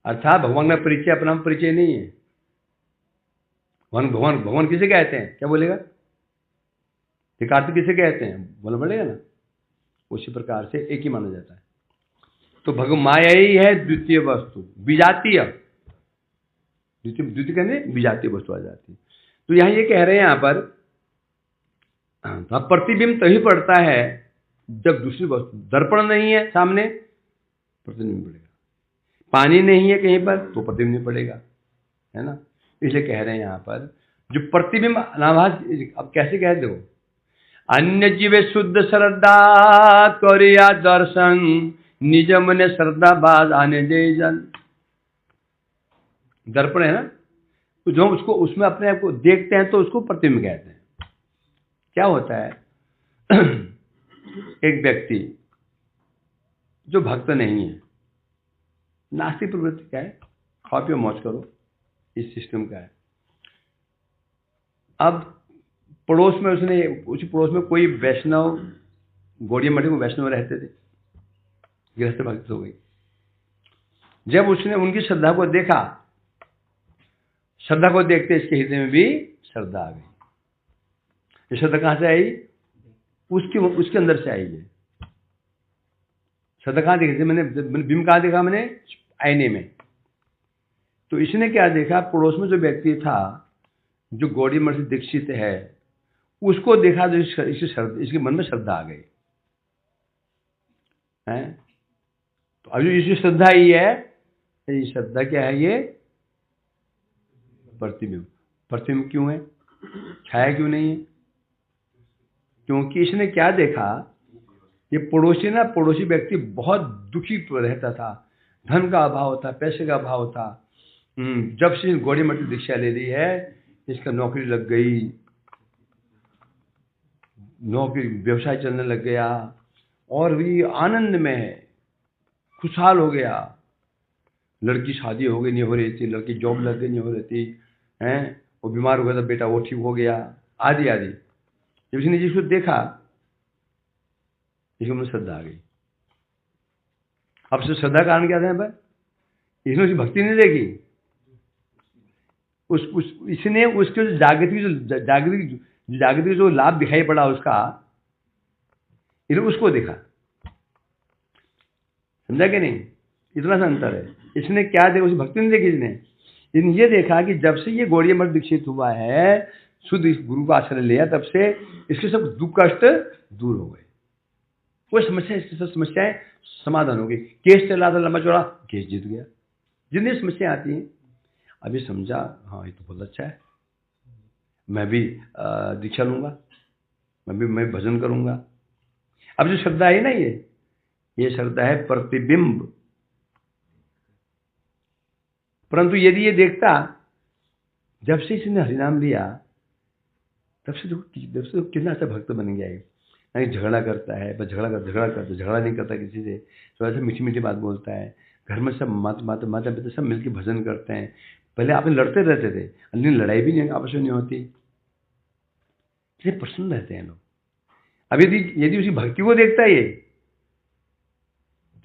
अर्थात भगवान का परिचय अपना परिचय नहीं है। भगवान किसे कहते हैं? क्या बोलेगा? कार्तिक किसे कहते हैं? बोलना पड़ेगा ना। उसी प्रकार से एक ही माना जाता है। तो माया ही है द्वितीय वस्तु, विजातीय। द्वितीय कहने विजातीय वस्तु आ जाती है। तो यहाँ ये कह रहे हैं यहाँ पर, प्रतिबिंब तभी पड़ता है जब दूसरी वस्तु, दर्पण नहीं है सामने, प्रतिबिंब पड़ेगा। पानी नहीं है कहीं पर तो प्रतिबिंब नहीं पड़ेगा, है ना। इसलिए कह रहे हैं यहाँ पर जो प्रतिबिंब अनाभास। अब कैसे कह दो? अन्य जीवे शुद्ध श्रद्धा करिया दर्शन, निज मन श्रद्धा बाद आने दे जन। दर्पण है ना, तो जो उसको उसमें अपने आप को देखते हैं तो उसको प्रतिबिंब कहते हैं। क्या होता है? एक व्यक्ति जो भक्त नहीं है, नास्तिक प्रवृत्ति का है, खाओ पियो मौज करो, इस सिस्टम का है। अब पड़ोस में उसी पड़ोस में कोई वैष्णव, गौड़िया मठ में वैष्णव रहते थे, गृहस्थ भक्त हो गई। जब उसने उनकी श्रद्धा को देखा, श्रद्धा को देखते इसके हृदय में भी श्रद्धा आ गई। ये श्रद्धा कहाँ से आई? उसके अंदर से आई है। श्रद्धा कहाँ देखी? मैंने बिंब कहाँ देखा? मैंने आईने में। तो इसने क्या देखा? पड़ोस में जो व्यक्ति था जो गौड़ी मठ से दीक्षित है, उसको देखा तो इसके मन में श्रद्धा आ गई है। तो अब जो इसकी श्रद्धा ही है, ये श्रद्धा क्या है? ये प्रतिबिंब। प्रतिबिंब क्यों है? छाया क्यों नहीं है? क्योंकि इसने क्या देखा? ये पड़ोसी व्यक्ति बहुत दुखी रहता था, धन का अभाव था, पैसे का अभाव था। जब से गौड़ी मठ दीक्षा ले ली है, इसका नौकरी लग गई, नौकरी व्यवसाय चलने लग गया और भी आनंद में है, खुशहाल हो गया। लड़की शादी हो गई नहीं हो रही थी, लड़की जॉब लग गई नहीं हो रही थी, हैं, वो बीमार हो गया था, बेटा वो ठीक हो गया, आदि आदि। जब इसने जिसको देखा, इसको मुझे श्रद्धा आ गई। अब से श्रद्धा का कारण क्या था? पर इसने उसकी भक्ति नहीं देखी, इसने उसके जागृति जो लाभ दिखाई पड़ा उसका, इसने उसको देखा। समझा कि नहीं? इतना सा अंतर है। इसने क्या देखा? उसकी भक्ति नहीं देखी इसने ये देखा कि जब से ये गौड़ीय मठ दीक्षित हुआ है, शुद्ध इस गुरु का आश्रय लिया, तब से इसके सब दुख कष्ट दूर हो गए। कोई समस्याएं समाधान हो गई। केस चला था लंबा चौड़ा, केस जीत गया। जितनी समस्याएं आती हैं, अभी समझा हाँ ये तो बहुत अच्छा है, मैं भी दीक्षा लूंगा, मैं भजन करूंगा। अब जो श्रद्धा है ना, ये श्रद्धा है प्रतिबिंब। परंतु यदि ये देखता, जब से इसने हरिनाम लिया, तब से तो कितना अच्छा भक्त बन गया है। नहीं झगड़ा करता है, बस झगड़ा नहीं करता किसी से, तो ऐसे मीठी मीठी बात बोलता है। घर में सब माता पिता सब मिलकर भजन करते हैं। पहले आपने लड़ते रहते थे, लेकिन लड़ाई भी नहीं आपस में नहीं होती, इसलिए प्रसन्न रहते हैं लोग। अब यदि उसी भक्ति को देखता है ये,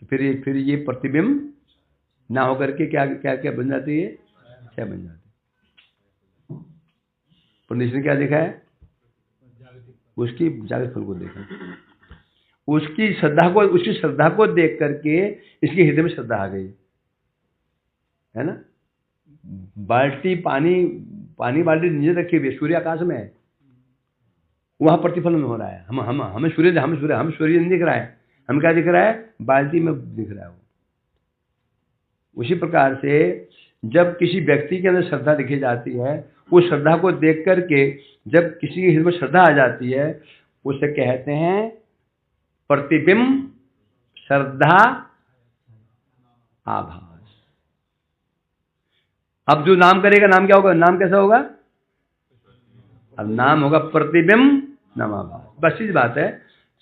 तो फिर ये प्रतिबिंब ना होकर के क्या क्या क्या बन जाती है? क्या बन जाती है? पर इसने क्या देखा है? उसकी जागृत फल को देखा, उसकी श्रद्धा को देख करके इसके हृदय में श्रद्धा आ गई, है ना। पानी बाल्टी नीचे रखी हुई, सूर्य आकाश में है, वहां प्रतिफलन हो रहा है। हमें सूर्य नहीं दिख रहा है, हमें क्या दिख रहा है? बाल्टी में दिख रहा है वो। उसी प्रकार से जब किसी व्यक्ति के अंदर श्रद्धा दिखी जाती है, उस श्रद्धा को देख करके जब किसी के हृदय में श्रद्धा आ जाती है, उसे कहते हैं प्रतिबिंब श्रद्धा आभास। अब जो नाम करेगा, नाम क्या होगा? नाम कैसा होगा? अब नाम होगा प्रतिबिंब नामाभास। बस इस बात है।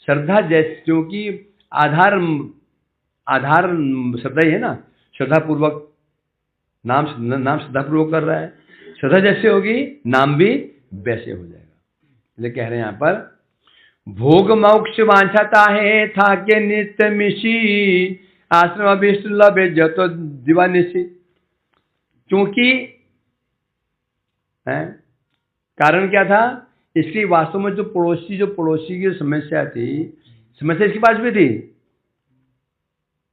श्रद्धा जैसे, क्योंकि आधार श्रद्धा ही है ना, श्रद्धा पूर्वक नाम श्रद्धा पूर्वक कर रहा है। श्रद्धा जैसे होगी, नाम भी वैसे हो जाएगा। इसलिए कह रहे हैं यहाँ पर, भोग मोक्ष वांछता है था के नित्य मिशी, आश्रम अभिष्ट लभे जतो दिवानिशी। क्योंकि कारण क्या था? इसकी वास्तव में जो पड़ोसी की समस्या थी, समस्या इसके पास भी थी।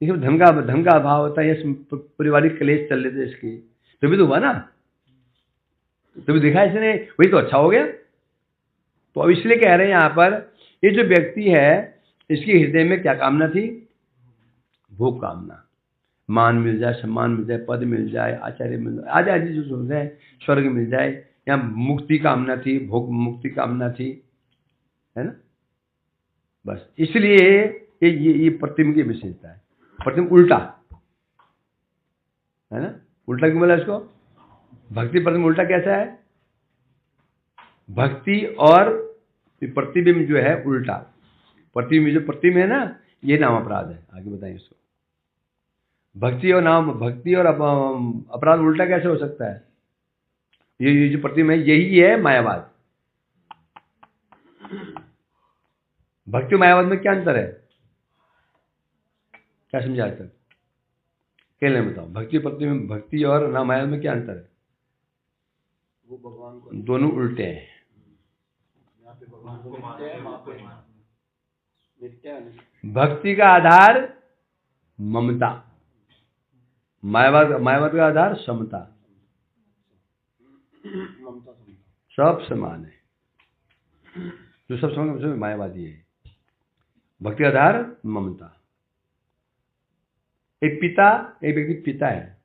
धन का अभाव होता है, पारिवारिक क्लेश चल रहे थे इसकी, तभी तो हुआ ना, तभी दिखा इसने, वही तो अच्छा हो गया। तो अब इसलिए कह रहे हैं यहाँ पर, ये जो व्यक्ति है, इसके हृदय में क्या कामना थी? भोग कामना, मान मिल जाए, सम्मान मिल जाए, पद मिल जाए, आचार्य मिल जाए, आदि आदि जो सुनते हैं, स्वर्ग मिल जाए, या मुक्ति कामना थी, भोग मुक्ति कामना थी, है ना। बस इसलिए ये प्रतिबिंब की विशेषता है। प्रतिबिंब उल्टा है ना, उल्टा क्यों बोला इसको? भक्ति प्रतिबिंब उल्टा कैसा है? भक्ति और प्रतिबिंब जो है उल्टा। प्रतिबिंब जो प्रतिबिंब है ना, ये नाम अपराध है। आगे बताइए इसको। भक्ति और अपराध उल्टा कैसे हो सकता है? ये जो प्रतिबिंब है, यही है मायावाद। भक्ति और मायावाद में क्या अंतर है? क्या समझा आज तक? कहने बताओ, भक्ति और मायावाद में क्या अंतर है? वो भगवान को, दोनों उल्टे हैं। भक्ति का आधार ममता, मायावाद का आधार समता। सब समान है, जो सब समान मायावादी है। भक्ति का आधार ममता। एक व्यक्ति पिता है,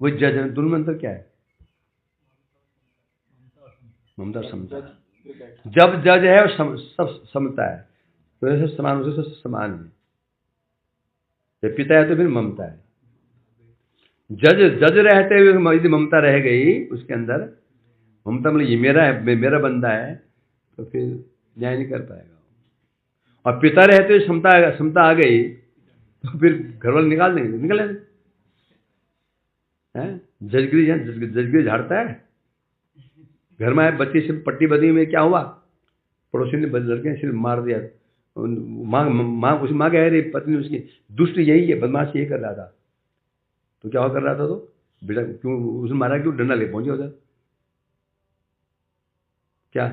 वो जज है। दोनों में अंतर क्या है? ममता समता। जब जज है और सब समता है, तो ऐसे समान, उसे सब समान है। जब पिता है तो फिर ममता है। जज रहते हुए यदि ममता रह गई उसके अंदर, ममता मतलब ये मेरा है, मेरा बंदा है, तो फिर न्याय नहीं कर पाएगा। और पिता रहते हुए क्षमता आ गई तो फिर घर वाले निकाल देंगे, निकल लेंगे। जजगिरी झाड़ता है। घर में आए, बच्चे सिर्फ पट्टी बदी में क्या हुआ, पड़ोसी ने लड़के सिर्फ मार दिया। माँ कह रही, पत्नी उसकी दुष्ट यही है, बदमाश यही कर रहा था। तो क्या कर रहा था, तो बेटा क्यों उसने मारा, क्यों डंडा ले पहुंचे उधर, क्या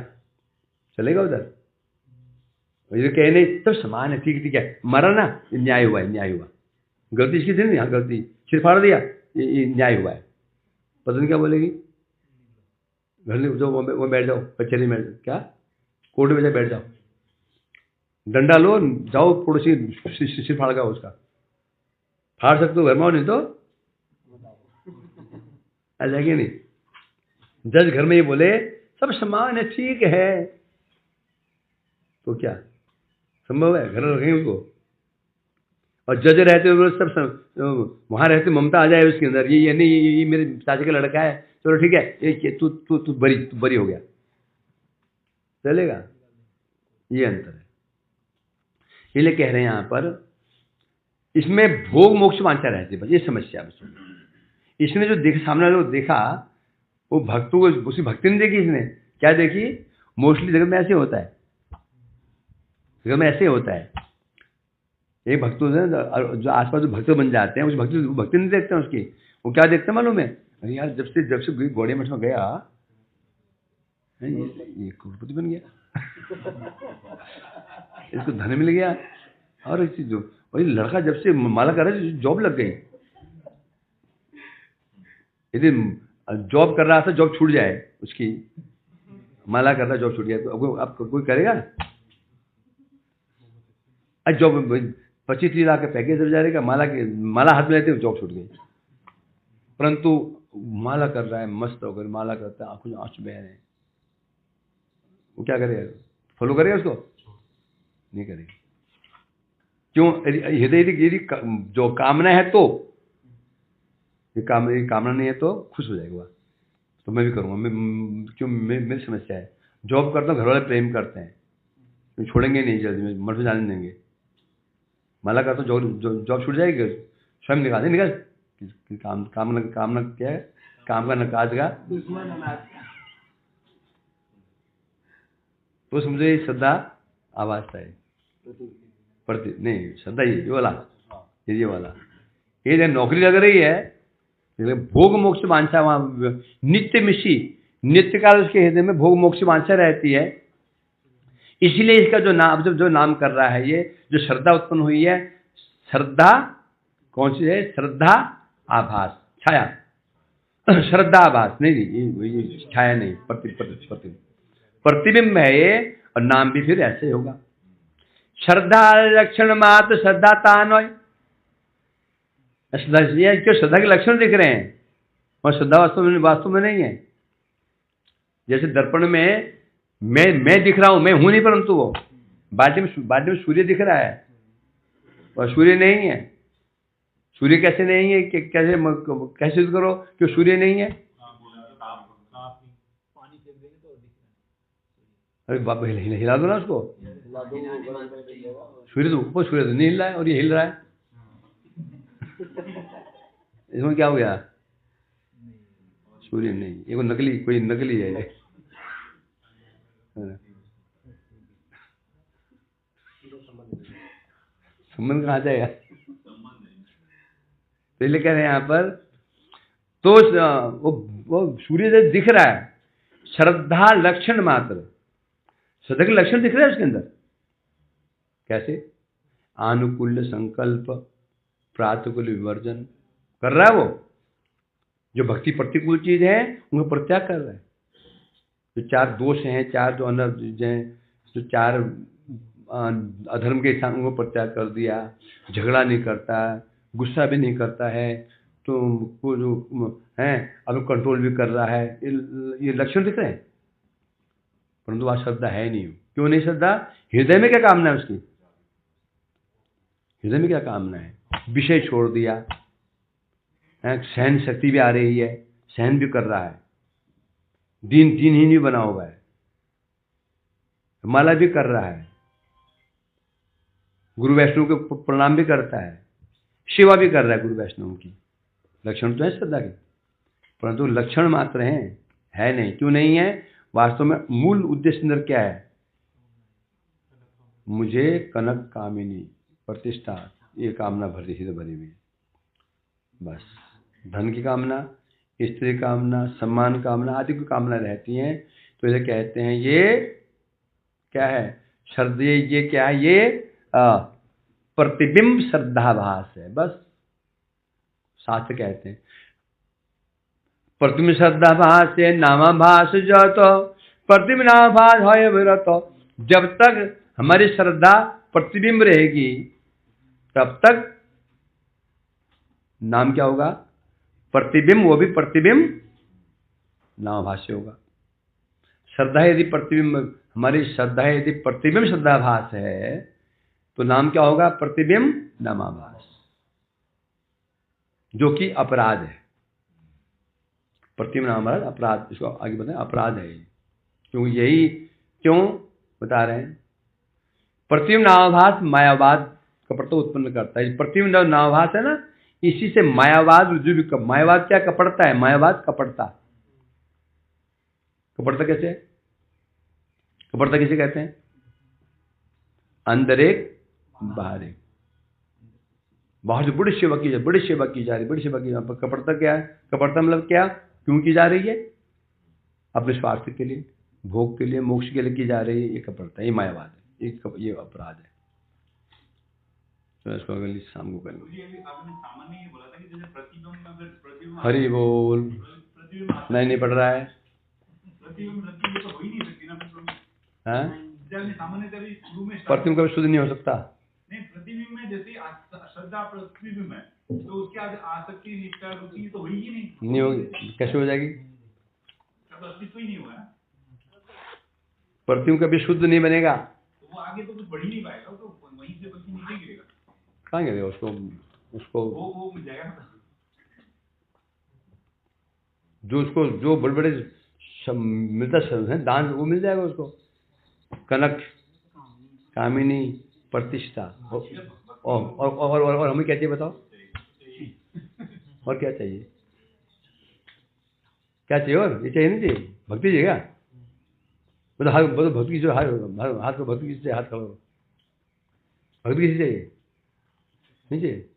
चलेगा उधर? ये कहे नहीं तो समान है, ठीक है, मारा ना, न्याय हुआ है, न्याय हुआ। गलती इसकी थी नहीं, हाँ गलती, सिर फाड़ दिया, ये न्याय हुआ है। पत्नी क्या बोलेगी, घर में जो वो बैठ जाओ, कचहरी में क्या कोर्ट में बैठ जाओ, डंडा लो, जाओ पड़ोसी सिर फाड़ का उसका, फाड़ सकते हो घर में, नहीं तो ऐसा कि नहीं। जज घर में ये बोले सब समान है, ठीक है, तो क्या संभव है, घर रखेंगे उसको? और जज रहते हुए सब वहां रहते ममता आ जाए उसके अंदर, ये नहीं, ये मेरे चाचा का लड़का है, चलो ठीक है, ये तू बरी हो गया, चलेगा? ये अंतर है। इसलिए कह रहे हैं यहां पर, इसमें भोग मोक्ष वांछा रहती है, बस ये समस्या है। इसने जो सामने जो देखा, वो भक्तों को उसी भक्ति ने देखी। इसने क्या देखी? मोस्टली जगत में ऐसे होता है, जगत में ऐसे होता है, एक भक्तों से जो आसपास जो भक्त बन जाते हैं, उस भक्ति नहीं देखते हैं उसकी, वो क्या देखते हैं मालूम है? अरे यार जब से घोड़े मठ में गया ये करोड़पति बन गया, इसको धन मिल गया, और एक चीज वही लड़का जब से माला कर रहा है जॉब लग गई। यदि जॉब कर रहा था, जॉब छूट जाए उसकी, माला कर रहा जॉब छूट गया, तो अब कोई करेगा? जॉब 25-30 लाख का पैकेज जब जाएगा, माला हाथ में लेते हुए जॉब छूट गई। परंतु माला कर रहा है, मस्त होकर माला करता है, आंखों में आंसू बह रहे हैं, वो क्या करेगा? फॉलो करेगा उसको? नहीं करेगा। क्यों? यदि जो कामना है, तो ये कामना नहीं है तो खुश हो जाएगा, तो मैं भी करूँगा। क्यों? मेरी समस्या है, जॉब करता हूँ, घर वाले प्रेम करते हैं, छोड़ेंगे नहीं जल्दी में, मठ में जाने देंगे। माला करता हूँ, जॉब छूट जाएगी, स्वयं निकाल कामना क्या है? काम का नकाज का तो समझो ये श्रद्धा आवाज है, पड़ती नहीं श्रद्धा, ये वाला, ये वाला, ये नौकरी लग रही है, भोग मोक्ष वांछा वहां नित्य मिशी, नित्य काल उसके हृदय में भोग मोक्ष वांछा रहती है। इसीलिए इसका जो नाम कर रहा है, ये जो श्रद्धा उत्पन्न हुई है, श्रद्धा कौन सी है? श्रद्धा आभास, छाया, श्रद्धा आभास नहीं, छाया नहीं, प्रतिबिंब है ये, और नाम भी फिर ऐसे होगा। श्रद्धा लक्षण मात्र श्रद्धा तान, क्यों श्रद्धा के लक्षण दिख रहे हैं, और श्रद्धा वास्तव में नहीं है। जैसे दर्पण में मैं दिख रहा हूं, मैं हूं नहीं, परंतु वो बाल्टी में सूर्य दिख रहा है, और सूर्य नहीं है। सूर्य कैसे नहीं है? कैसे सिद्ध करो कि सूर्य नहीं है? अरे बाप, हिला दो ना उसको, सूर्य तो नहीं हिल रहा है, और ये हिल रहा है, इसमें क्या हो गया? सूर्य नहीं, ये कोई नकली है। संबंध कहाँ जाएगा? पहले कह रहे हैं यहाँ पर, तो वो सूर्य जब दिख रहा है, श्रद्धा लक्षण मात्र, श्रद्धा के लक्षण दिख रहे हैं उसके अंदर। कैसे? आनुकूल्य संकल्प, प्रातिकूल विवर्जन कर रहा है वो, जो भक्ति प्रतिकूल चीज है उनको परित्याग कर रहा है। जो 4 दोष हैं, 4 जो अनर्थ हैं, जो 4 अधर्म के स्थान, उनको परित्याग कर दिया। झगड़ा नहीं करता, गुस्सा भी नहीं करता है, तो वो जो है अब कंट्रोल भी कर रहा है, ये लक्षण दिख रहे हैं। परंतु वहां श्रद्धा है नहीं। क्यों नहीं श्रद्धा? हृदय में क्या कामना है उसकी? हृदय में क्या कामना है? विषय छोड़ दिया, सहन शक्ति भी आ रही है, सहन भी कर रहा है, दीनहीन भी बना हुआ है, माला भी कर रहा है, गुरु वैष्णव को प्रणाम भी करता है, सेवा भी कर रहा है गुरु वैष्णव की। लक्षण तो है श्रद्धा के, परंतु लक्षण मात्र हैं, है नहीं। क्यों नहीं है? वास्तव में मूल उद्देश्य अंदर क्या है? मुझे कनक कामिनी प्रतिष्ठा, ये कामना भरी थी तो भरी हुई है। बस धन की कामना, स्त्री कामना, सम्मान कामना आदि की कामना रहती हैं। तो इसे कहते हैं ये क्या है? श्रद्धा। ये क्या है? ये प्रतिबिंब श्रद्धाभास है। बस शास्त्र कहते हैं प्रतिबिंब श्रद्धाभास है नामाभास जत प्रतिबिंब नामाभास है व्रत। जब तक हमारी श्रद्धा प्रतिबिंब रहेगी तब तक नाम क्या होगा? प्रतिबिंब, वो भी प्रतिबिंब नामाभास होगा। श्रद्धा यदि प्रतिबिंब, हमारी श्रद्धा यदि प्रतिबिंब श्रद्धाभास है तो नाम क्या होगा? प्रतिबिंब नामाभास, जो कि अपराध है। प्रतिबिंब नामाभास अपराध, इसको आगे बताएं, अपराध है। क्यों? यही क्यों बता रहे हैं? प्रतिबिंब नामाभास मायावाद कपटता उत्पन्न करता है। प्रतिबिंब नामाभास है ना, इसी से मायावाद रुजु भी। मायावाद क्या? कपटता है। मायावाद कपटता। कपटता कैसे है? कपटता किसे कहते हैं? अंदर एक बाहर एक। बाहर जो बड़ी सेवा की जा रही, बड़ी सेवा की जा रही, बड़ी सेवा की जा रही। कपटता क्या है? कपटता मतलब क्या? क्यों की जा रही है? अपने स्वार्थ के लिए, भोग के लिए, मोक्ष के लिए की जा रही है। ये कपटता, ये मायावाद है, ये अपराध है। तो इसको अगली शाम को करेंगे। हरि बोल। नहीं पढ़ रहा है। प्रतिबिंब कभी शुद्ध नहीं हो सकता। नहीं, प्रतिबिंब में जैसे श्रद्धा प्रतिबिंब है तो उसके आसक्ति निष्ठा रुचि तो होगी नहीं होगी। कैसे हो जाएगी? अस्तित्व ही नहीं हुआ। प्रतिबिंब कभी शुद्ध नहीं बनेगा तो वो आगे तो कुछ बढ़ ही नहीं पाएगा, तो वहीं से बल्कि नीचे गिरेगा। कहाँ गिरेगा? उसको वो मिल जाएगा जो उसको, जो बड़े बड़े मिलता है दान, वो मिल जाएगा उसको। कनक कामिनी प्रतिष्ठा और हमें क्या चाहिए बताओ? और क्या चाहिए? क्या चाहिए? और ये चाहिए नहीं चाहिए? भक्ति चाहिए क्या? बोलो भक्ति जो हाथ को भक्ति किससे? हाथ खड़ो। भक्ति किसी चाहिए? नहीं चाहिए?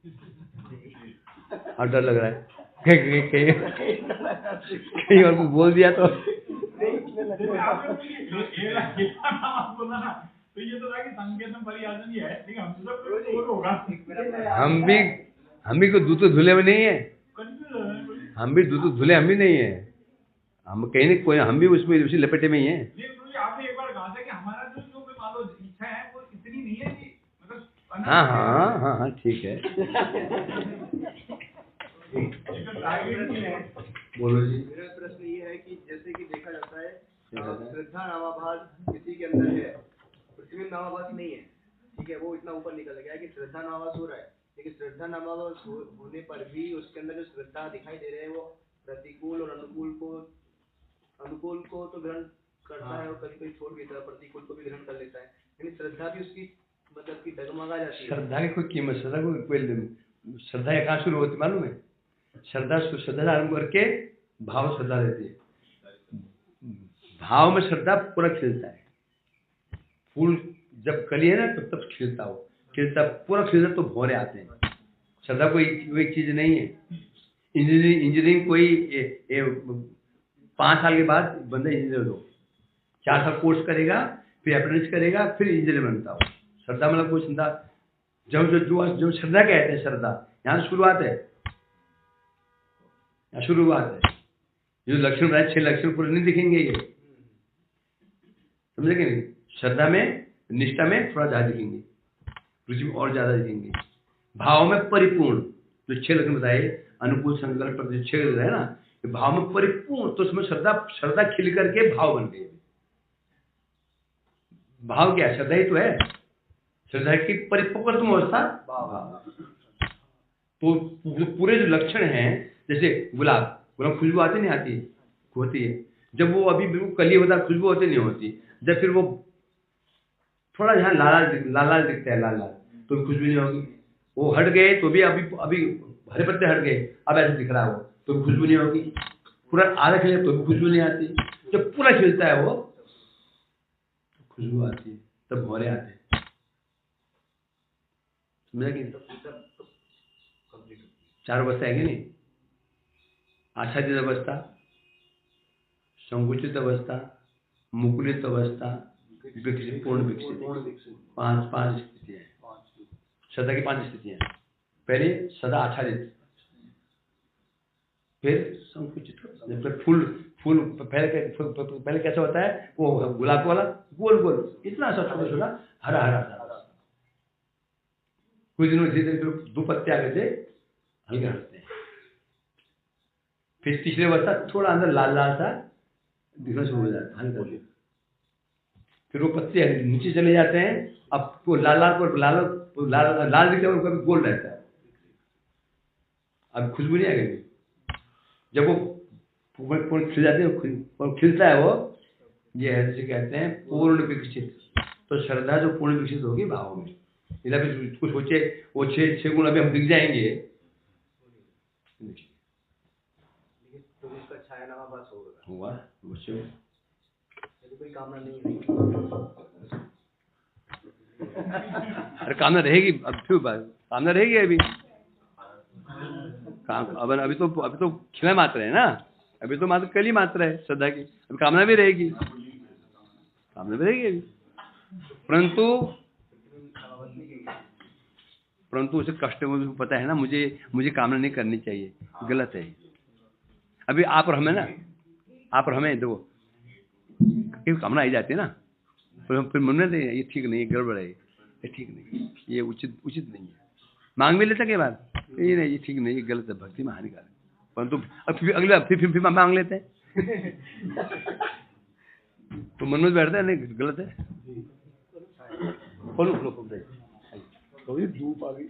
और डर लग रहा है कहीं और कुछ बोल दिया तो तो ये तो था कि संकेतन परियाजन ही है, लेकिन हम सब कुछ होगा। हम भी कोई दूध धुले में नहीं है। हम भी दूध धुले हम भी नहीं है। हम कहीं नहीं, कोई हम भी उसमें उसी लपेटे में ही है। आपने एक बार कहा था कि हमारा जो मान लो इच्छा है वो इतनी नहीं है कि मतलब। हाँ ठीक है। बोलो जी। मेरा प्रश्न ये है कि जैसे कि देखा जाता है श्रद्धा नामाभास किसी के अंदर है, प्रतिबिंब नामाभास नहीं है, ठीक है, वो इतना ऊपर निकल गया है कि श्रद्धा नामाभास हो रहा है, लेकिन श्रद्धा नामाभास होने पर भी उसके अंदर जो श्रद्धा दिखाई दे रहे हैं वो प्रतिकूल और अनुकूल को तो ग्रहण करता है और कभी कभी छोड़ देता है, प्रतिकूल को भी ग्रहण कर लेता है, लेकिन श्रद्धा भी उसकी मतलब की डगमगा जाती है। श्रद्धा की कोई कीमत, श्रद्धा कहाँ शुरू होती मालूम है? श्रद्धा आरंभ करके भाव श्रद्धा रहती है। भाव में श्रद्धा पूरा खिलता है। फूल जब कली है ना तब खिलता पूरा खिलता तो भौरे आते हैं। श्रद्धा कोई एक चीज नहीं है। इंजीनियरिंग कोई 5 साल के बाद बंदा इंजीनियर हो, 4 साल कोर्स करेगा, फिर अप्रेंटिस करेगा, फिर इंजीनियर बनता हो। श्रद्धा मतलब कोई श्रद्धा, जब श्रद्धा कहते हैं, श्रद्धा यहाँ शुरुआत है, जो लक्षण बताए 6 लक्षण पूरे नहीं दिखेंगे ये, समझेंगे नहीं? श्रद्धा में, निष्ठा में थोड़ा ज्यादा दिखेंगे, रुचि में और ज्यादा दिखेंगे। भाव में परिपूर्ण, जो 6 लक्षण बताए, अनुकूल, संकल्प, प्रतिच्छेद है ना, भाव में परिपूर्ण, तो उसमें श्रद्धा खिल करके भाव बन गई। भाव क्या? श्रद्धा ही तो है। श्रद्धा की परिपक्वतम अवस्था भाव। तो पूरे जो लक्षण हैं, जैसे गुलाब खुशबू आती नहीं आती? होती है। जब वो अभी बिल्कुल कली होता है खुशबू होती नहीं होती। जब फिर वो थोड़ा यहाँ लाल दिखता है, लाल तो भी खुशबू नहीं होगी। वो हट गए तो भी अभी अभी हरे पत्ते हट गए, अब ऐसे दिख रहा है वो, तो भी खुशबू नहीं होगी। पूरा आधा खिले तो भी खुशबू नहीं आती। जब पूरा खिलता है वो खुशबू आती है, तब भौरे आते हैं। समझा कि चार अवस्था है कि नहीं? आच्छादित अवस्था, संकुचित अवस्था, मुकुलित अवस्था, विकसित, पूर्ण विकसित, पांच स्थितियां हैं। सदा की 5 स्थितियां हैं। पहले सदा आच्छादित, फिर संकुचित, फिर फूल पहले कैसा होता है वो गुलाब वाला गोल गोल इतना सा छोटा छोटा हरा हरा सा। कुछ दिनों धीरे धीरे 2 पत्ते आ गए थे, हल्के हटते हैं। फिर तीसरे अवस्था थोड़ा अंदर लाल लाल सा दिखना शुरू हो जाता है, हल्का। फिर वो पत्ते नीचे चले जाते हैं, अब वो लाल लाल पर लाल दिखता है, उनका भी गोल रहता है। अब खुशबू नहीं आएगी। जब वो पूर्ण खिल जाते हैं, खिलता है वो, ये है जिसे कहते हैं पूर्ण विकसित। तो श्रद्धा जो पूर्ण विकसित होगी भाव में, कुछ सोचे वो 6 गुण अभी हम दिख जाएंगे, तो उसका छाया नामाभास हुआ अवश्य। कोई कामना नहीं है। अरे कामना रहेगी, अब क्यों बात कामना रहेगी अभी अभी तो खिला मात्र है ना, अभी तो मात्र कल ही मात्र है श्रद्धा की, अभी कामना भी रहेगी, कामना भी रहेगी अभी। परंतु उसे कष्ट में पता है ना, मुझे कामना नहीं करनी चाहिए, गलत है। अभी आप और हमें ना, आप और हमें देखो कामना आई जाती है ना, फिर मन में ये ठीक नहीं है, गड़बड़ है, ये ठीक नहीं है, ये उचित नहीं है। मांग भी लेता कई बार, ये नहीं, ये ठीक नहीं, ये गलत है, भक्ति में हानिकारक। परंतु फिर अगले फिर मांग लेते हैं तो मन में बैठता है नहीं गलत है। धूप आ गई।